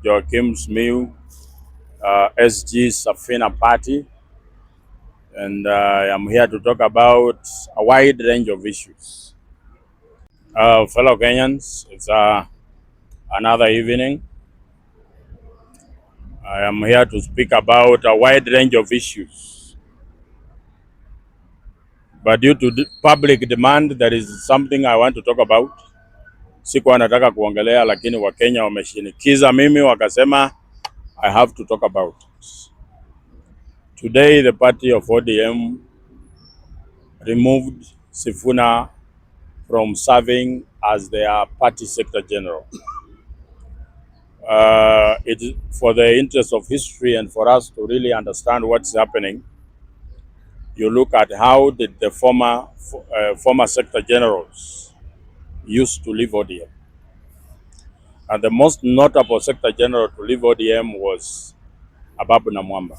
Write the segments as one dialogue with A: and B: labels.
A: Joakim's new SG Sifuna party, and I'm here to talk about a wide range of issues. Fellow Kenyans, it's another evening. I am here to speak about a wide range of issues. But due to public demand, there is something I want to talk about. Sikuwa nataka kuongelea, lakini Wakenya wameshinikiza mimi wakasema I have to talk about it. Today, the party of ODM removed Sifuna from serving as their party secretary general. It for the interest of history and for us to really understand what's happening. You look at how did the former secretary generals used to leave ODM, and the most notable secretary general to leave ODM was Ababu Namwamba.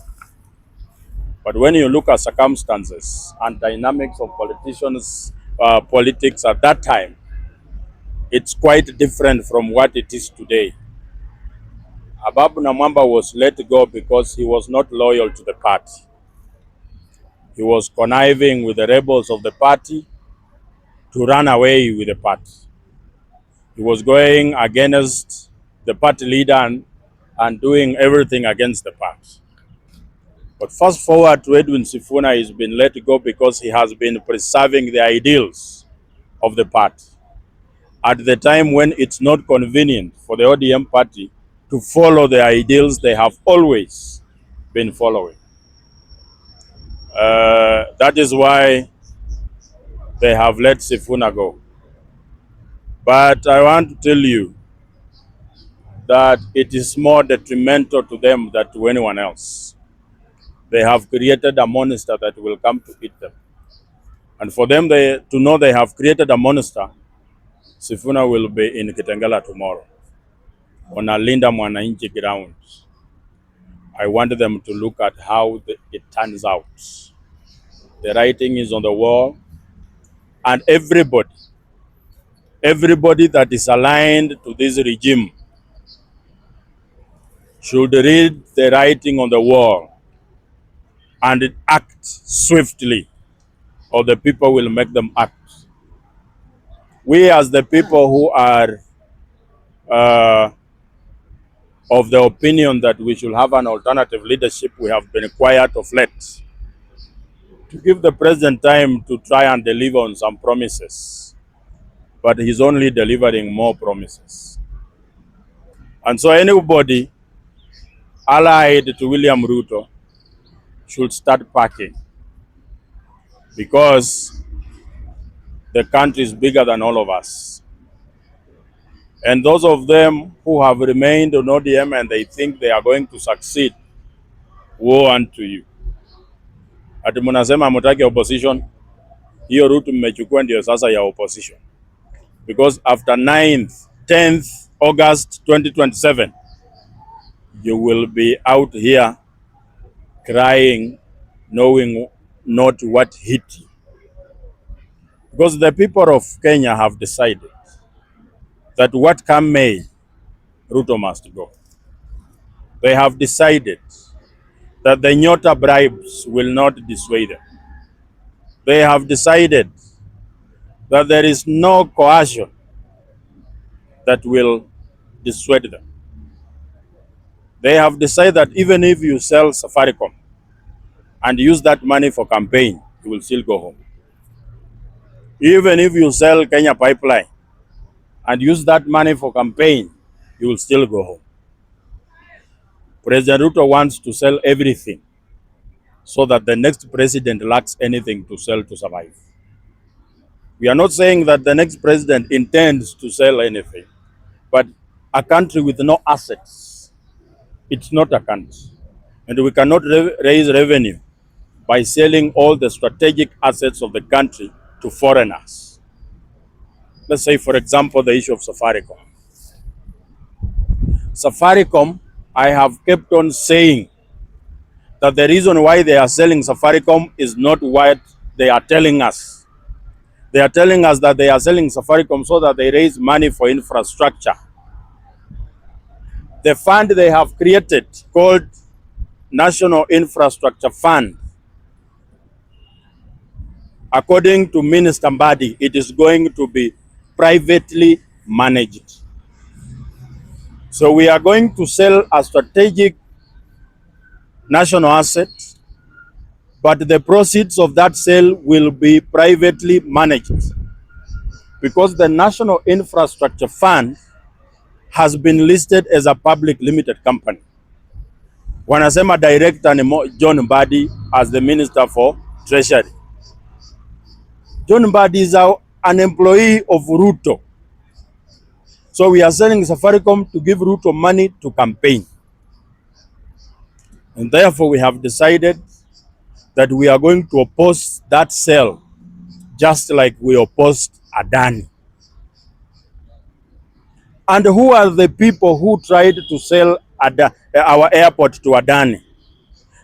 A: But when you look at circumstances and dynamics of politics at that time, it's quite different from what it is today. Ababu Namwamba was let go because he was not loyal to the party. He was conniving with the rebels of the party to run away with the party. He was going against the party leader and doing everything against the party. But fast forward to Edwin Sifuna, he's been let go because he has been preserving the ideals of the party at the time when it's not convenient for the ODM party to follow the ideals they have always been following. That is why they have let Sifuna go. But I want to tell you that it is more detrimental to them than to anyone else. They have created a monster that will come to eat them. And for them to know they have created a monster, Sifuna will be in Kitengela tomorrow on a Linda Mwananchi ground. I want them to look at how it turns out. The writing is on the wall, and everybody that is aligned to this regime should read the writing on the wall and act swiftly, or the people will make them act. We as the people who are of the opinion that we should have an alternative leadership, we have been quiet of late to give the president time to try and deliver on some promises. But he's only delivering more promises. And so anybody allied to William Ruto should start packing, because the country is bigger than all of us. And those of them who have remained on ODM and they think they are going to succeed, woe unto you. Ati munasema hamutaki opposition, hiyo route mmechukua ndio sasa ya opposition. Because after 10th August 2027, you will be out here crying, knowing not what hit you. Because the people of Kenya have decided that what come may, Ruto must go. They have decided that the Nyota bribes will not dissuade them. They have decided that there is no coercion that will dissuade them. They have decided that even if you sell Safaricom and use that money for campaign, you will still go home. Even if you sell Kenya Pipeline and use that money for campaign, you will still go home. President Ruto wants to sell everything so that the next president lacks anything to sell to survive. We are not saying that the next president intends to sell anything, but a country with no assets, it's not a country. And we cannot raise revenue by selling all the strategic assets of the country to foreigners. Let's say, for example, the issue of Safaricom. Safaricom, I have kept on saying that the reason why they are selling Safaricom is not what they are telling us. They are telling us that they are selling Safaricom so that they raise money for infrastructure. The fund they have created called National Infrastructure Fund, according to Minister Mbadi, it is going to be privately managed. So we are going to sell a strategic national asset, but the proceeds of that sale will be privately managed because the National Infrastructure Fund has been listed as a public limited company. Wanasema director ni John Mbadi as the Minister for Treasury. John Mbadi is an employee of Ruto. So we are selling Safaricom to give Ruto money to campaign. And therefore we have decided that we are going to oppose that sale just like we opposed Adani. And who are the people who tried to sell our airport to Adani?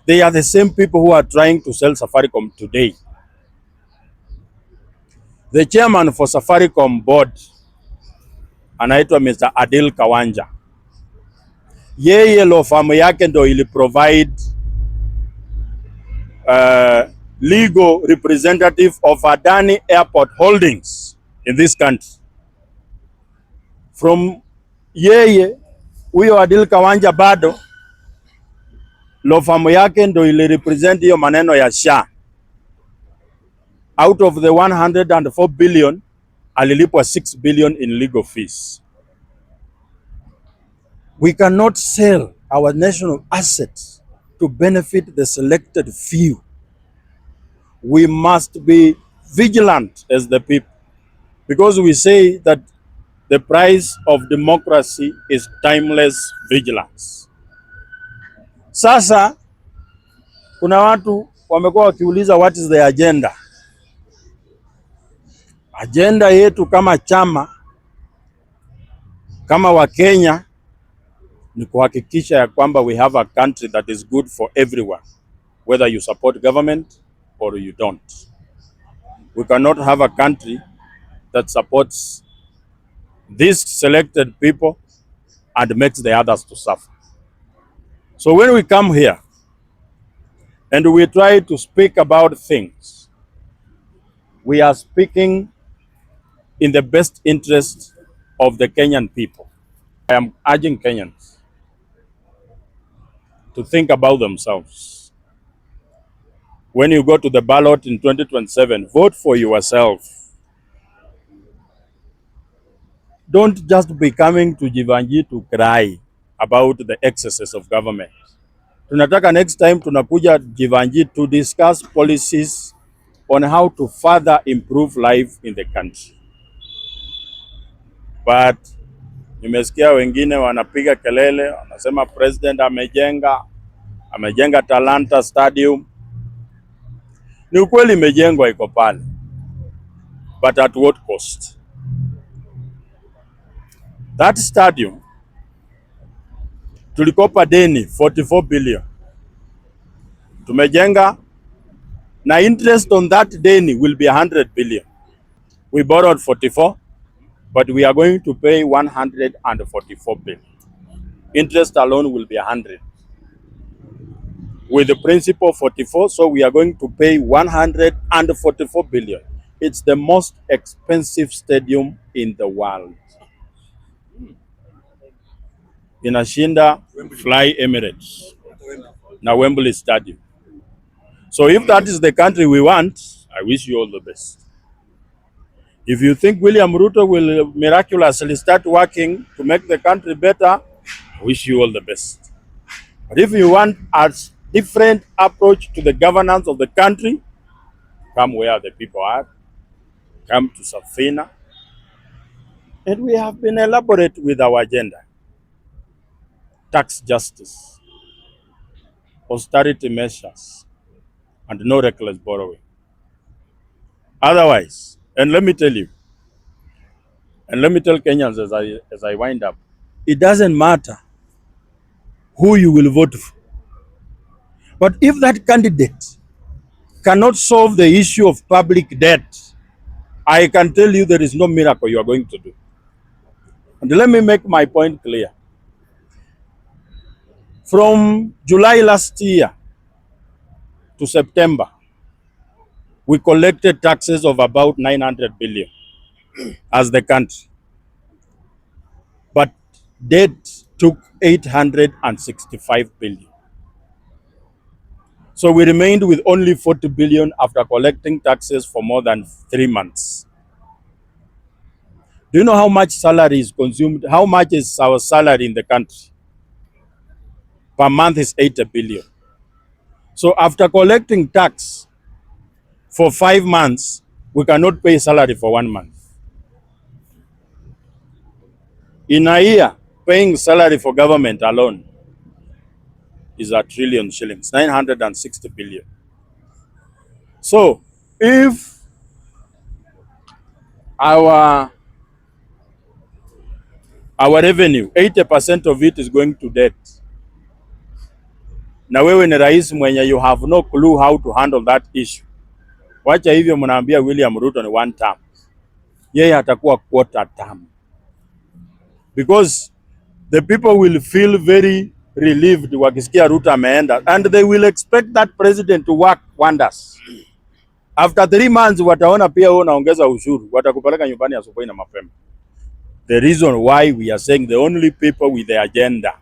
A: They are the same people who are trying to sell Safaricom today. The chairman for Safaricom board anaitwa Mr. Adil Kawanja. Yeye law firm yake ndo ili provide legal representative of Adani Airport Holdings in this country. From yeye huyo Adil Kawanja bado law firm yake ndo ili represent hiyo maneno ya SHA. Out of the 104 billion, alilipwa 6 billion in legal fees. We cannot sell our national assets to benefit the selected few. We must be vigilant as the people, because we say that the price of democracy is timeless vigilance. Sasa kuna watu wamekuwa wakiuliza what is the agenda? Agenda yetu kama chama, kama Wakenya, ni kuhakikisha ya kwamba we have a country that is good for everyone, whether you support government or you don't. We cannot have a country that supports these selected people and makes the others to suffer. So when we come here and we try to speak about things, we are speaking in the best interest of the Kenyan people. I am urging Kenyans to think about themselves. When you go to the ballot in 2027, vote for yourself. Don't just be coming to Jivanji to cry about the excesses of government. Tunataka next time tunakuja Jivanji to discuss policies on how to further improve life in the country. But nimesikia wengine wanapiga kelele, wanasema president amejenga Talanta Stadium. Ni ukweli imejengwa, iko pale, but at what cost? That stadium tulikopa deni 44 billion. Tumejenga na interest on that deni will be 100 billion. We borrowed 44, but we are going to pay 144 billion. Interest alone will be 100. With the principal 44, so we are going to pay 144 billion. It's the most expensive stadium in the world. Inashinda Fly Emirates na Wembley Stadium. So if that is the country we want, I wish you all the best. If you think William Ruto will miraculously start working to make the country better, I wish you all the best. But if you want a different approach to the governance of the country, come where the people are, come to Safina. And we have been elaborate with our agenda. Tax justice, austerity measures, and no reckless borrowing. Otherwise, and let me tell you, and let me tell Kenyans as I wind up, it doesn't matter who you will vote for. But if that candidate cannot solve the issue of public debt, I can tell you there is no miracle you are going to do. And let me make my point clear. From July last year to September, we collected taxes of about 900 billion as the country. But debt took 865 billion. So we remained with only 40 billion after collecting taxes for more than 3 months. Do you know how much salary is consumed? How much is our salary in the country? Per month is 80 billion. So after collecting tax for 5 months, we cannot pay salary for 1 month. In a year, paying salary for government alone is a trillion shillings, 960 billion. So if our revenue, 80% of it is going to debt, na wewe ni rais mwenye you have no clue how to handle that issue, wacha hivyo mnaambia William Ruto ni 1 term, yeye atakuwa quarter term, because the people will feel very relieved wakisikia Ruto ameenda, and they will expect that president to work wonders. After 3 months wataona pia wewe unaongeza ushuru, watakupeleka nyumbani asubuhi na mapema. The reason why we are saying the only people with the agenda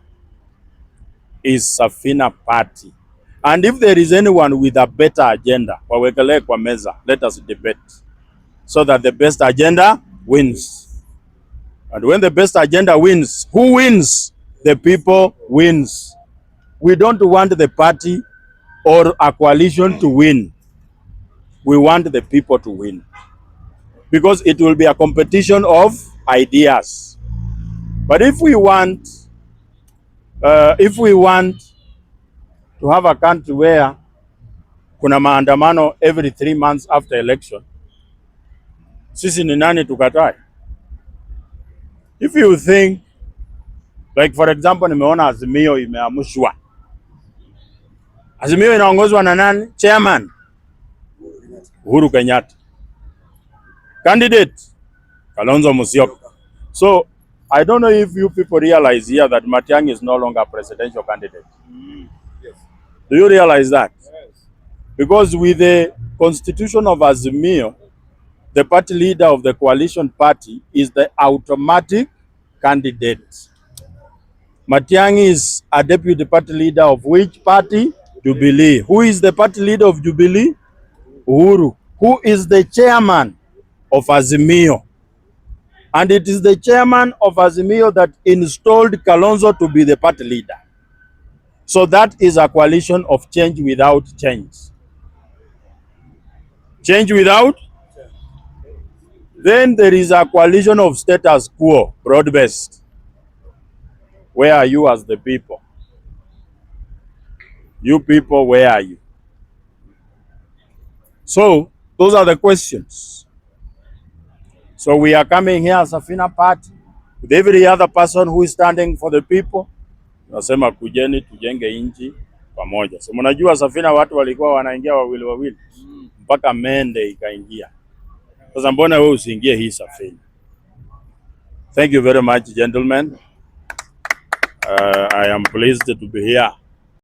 A: is Sifuna party. And if there is anyone with a better agenda, wawekele kwa meza, let us debate, so that the best agenda wins. And when the best agenda wins, who wins? The people wins. We don't want the party or a coalition to win. We want the people to win, because it will be a competition of ideas. But if we want to have a country where kuna maandamano every 3 months after election, sisi ni nani tukatae? If you think, like for example, nimeona Azimio imeamushwa. Azimio inaongozwa na nani? Chairman Uhuru Kenyatta. Candidate Kalonzo Musyoka. So I don't know if you people realize here that Matiang'i is no longer a presidential candidate.
B: Yes.
A: Do you realize that?
B: Yes.
A: Because with the constitution of Azimio, the party leader of the coalition party is the automatic candidate. Matiang'i is a deputy party leader of which party? Jubilee. Who is the party leader of Jubilee? Uhuru. Who is the chairman of Azimio? And it is the chairman of Azimio that installed Kalonzo to be the party leader. So that is a coalition of change without change. Change without? Then there is a coalition of status quo, broad-based. Where are you as the people? You people, where are you? So those are the questions. So we are coming here as a Sifuna party with every other person who is standing for the people. Nasema kujeni tujenge nchi pamoja. So mnajua Sifuna watu walikuwa wanaingia wawili wawili mpaka Mende ikaingia. Sasa mbona wewe usiingie hii Sifuna? Thank you very much, gentlemen. I am pleased to be here.